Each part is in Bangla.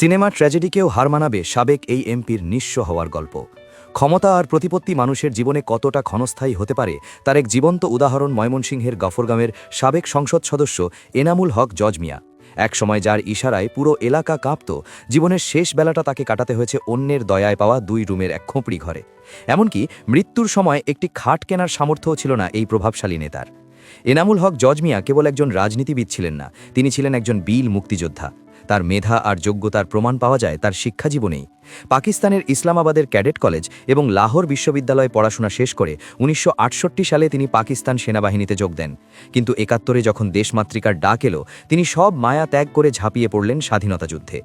সিনেমা ট্র্যাজেডিকেও হার মানাবে সাবেক এই এমপির নিঃস্ব হওয়ার গল্প। ক্ষমতা আর প্রতিপত্তি মানুষের জীবনে কতটা ক্ষণস্থায়ী হতে পারে তার এক জীবন্ত উদাহরণ ময়মনসিংহের গফরগাঁওয়ের সাবেক সংসদ সদস্য এনামুল হক জজ মিয়া। একসময় যার ইশারায় পুরো এলাকা কাঁপত, জীবনের শেষ বেলাটা তাকে কাটাতে হয়েছে অন্যের দয়ায় পাওয়া 2 রুমের এক খোঁপড়ি ঘরে। এমনকি মৃত্যুর সময় একটি খাট কেনার সামর্থ্যও ছিল না এই প্রভাবশালী নেতার। এনামুল হক জজ মিয়া কেবল একজন রাজনীতিবিদ ছিলেন না, তিনি ছিলেন একজন বীর মুক্তিযোদ্ধা। তার মেধা আর যোগ্যতার প্রমাণ পাওয়া যায় তার শিক্ষাজীবনেই। পাকিস্তানের ইসলামাবাদের ক্যাডেট কলেজ এবং লাহোর বিশ্ববিদ্যালয়ে পড়াশোনা শেষ করে 1968 সালে তিনি পাকিস্তান সেনাবাহিনীতে যোগ দেন। কিন্তু 71-এ যখন দেশমাতৃকার ডাক এলো, তিনি সব মায়া ত্যাগ করে ঝাঁপিয়ে পড়লেন স্বাধীনতা যুদ্ধে।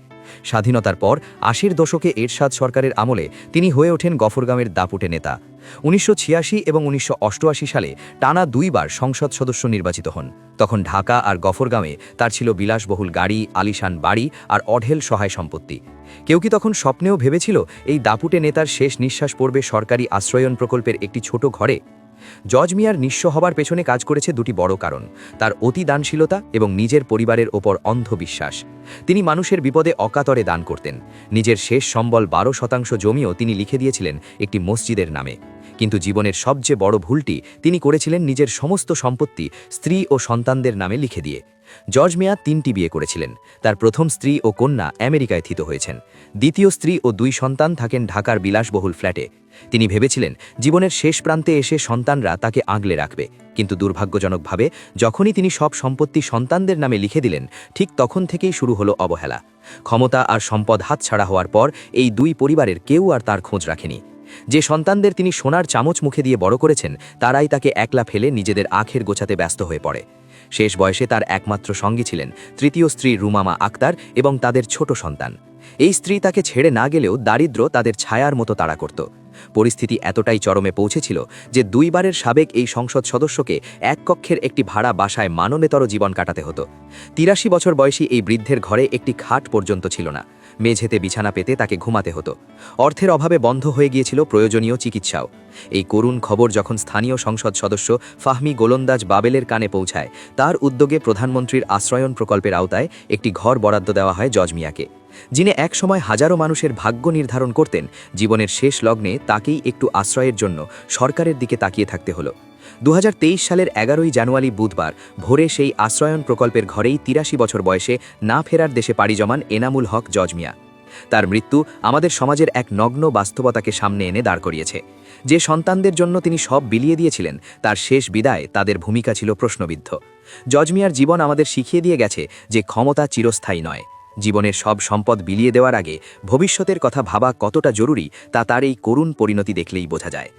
স্বাধীনতার পর 80-এর দশকে এরশাদ সরকারের আমলে তিনি হয়ে ওঠেন গফরগাঁওয়ের দাপুটে নেতা। 1986 এবং 1988 সালে টানা 2 বার সংসদ সদস্য নির্বাচিত হন। তখন ঢাকা আর গফরগাঁওয়ে তার ছিল বিলাসবহুল গাড়ি, আলিশান বাড়ি আর অঢেল সহায় সম্পত্তি। কেউ কি তখন স্বপ্নেও ভেবেছিল এই দাপুটে নেতার শেষ নিঃশ্বাস পড়বে সরকারি আশ্রয়ন প্রকল্পের একটি ছোট ঘরে? জজ মিয়ার নিঃস্ব হবার পেছনে কাজ করেছে 2টি বড় কারণ: তার অতি দানশীলতা এবং নিজের পরিবারের ওপর অন্ধবিশ্বাস। তিনি মানুষের বিপদে অকাতরে দান করতেন। নিজের শেষ সম্বল 12% জমিও তিনি লিখে দিয়েছিলেন একটি মসজিদের নামে। কিন্তু জীবনের সবচেয়ে বড় ভুলটি তিনি করেছিলেন নিজের সমস্ত সম্পত্তি স্ত্রী ও সন্তানদের নামে লিখে দিয়ে। জজ মিয়া 3টি বিয়ে করেছিলেন। তার প্রথম স্ত্রী ও কন্যা আমেরিকায় থিত হয়েছেন। দ্বিতীয় স্ত্রী ও 2 সন্তান থাকেন ঢাকার বিলাসবহুল ফ্ল্যাটে। তিনি ভেবেছিলেন জীবনের শেষ প্রান্তে এসে সন্তানরা তাকে আগলে রাখবে, কিন্তু দুর্ভাগ্যজনকভাবে যখনই তিনি সব সম্পত্তি সন্তানদের নামে লিখে দিলেন, ঠিক তখন থেকেই শুরু হলো অবহেলা। ক্ষমতা আর সম্পদ হাতছাড়া হওয়ার পর এই 2 পরিবারের কেউ আর তার খোঁজ রাখেনি। যে সন্তানদের তিনি সোনার চামচ মুখে দিয়ে বড় করেছেন, তারাই তাকে একলা ফেলে নিজেদের আখের গোছাতে ব্যস্ত হয়ে পড়ে। শেষ বয়সে তার একমাত্র সঙ্গী ছিলেন তৃতীয় স্ত্রী রুমামা আক্তার এবং তাদের ছোট সন্তান। এই স্ত্রী তাকে ছেড়ে না গেলেও দারিদ্র্য তাদের ছায়ার মতো তাড়া করত। পরিস্থিতি এতটাই চরমে পৌঁছেছিল যে 2 বারের সাবেক এই সংসদ সদস্যকে এক কক্ষের একটি ভাড়া বাসায় মানবেতর জীবন কাটাতে হতো। 83 বছর বয়সী এই বৃদ্ধের ঘরে একটি খাট পর্যন্ত ছিল না। মেঝেতে বিছানা পেতে তাকে ঘুমাতে হতো। অর্থের অভাবে বন্ধ হয়ে গিয়েছিল প্রয়োজনীয় চিকিৎসাও। এই করুণ খবর যখন স্থানীয় সংসদ সদস্য ফাহমি গোলন্দাজ বাবেলের কানে পৌঁছায়, তার উদ্যোগে প্রধানমন্ত্রীর আশ্রয়ন প্রকল্পের আওতায় একটি ঘর বরাদ্দ দেওয়া হয় জজ মিয়াকে। যিনি একসময় হাজারো মানুষের ভাগ্য নির্ধারণ করতেন, জীবনের শেষ লগ্নে তাকেই একটু আশ্রয়ের জন্য সরকারের দিকে তাকিয়ে থাকতে হলো। 2023 সালের 11ই জানুয়ারি বুধবার ভোরে সেই আশ্রয়ন প্রকল্পের ঘরেই 83 বছর বয়সে না ফেরার দেশে পাড়ি জমান এনামুল হক জজ মিয়া। তার মৃত্যু আমাদের সমাজের এক নগ্ন বাস্তবতাকে সামনে এনে দাঁড় করিয়েছে। যে সন্তানদের জন্য তিনি সব বিলিয়ে দিয়েছিলেন, তার শেষ বিদায় তাদের ভূমিকা ছিল প্রশ্নবিদ্ধ। জজ মিয়ার জীবন আমাদের শিখিয়ে দিয়ে গেছে যে ক্ষমতা চিরস্থায়ী নয়। জীবনের সব সম্পদ বিলিয়ে দেওয়ার আগে ভবিষ্যতের কথা ভাবা কতটা জরুরি তা তার এই করুণ পরিণতি দেখলেই বোঝা যায়।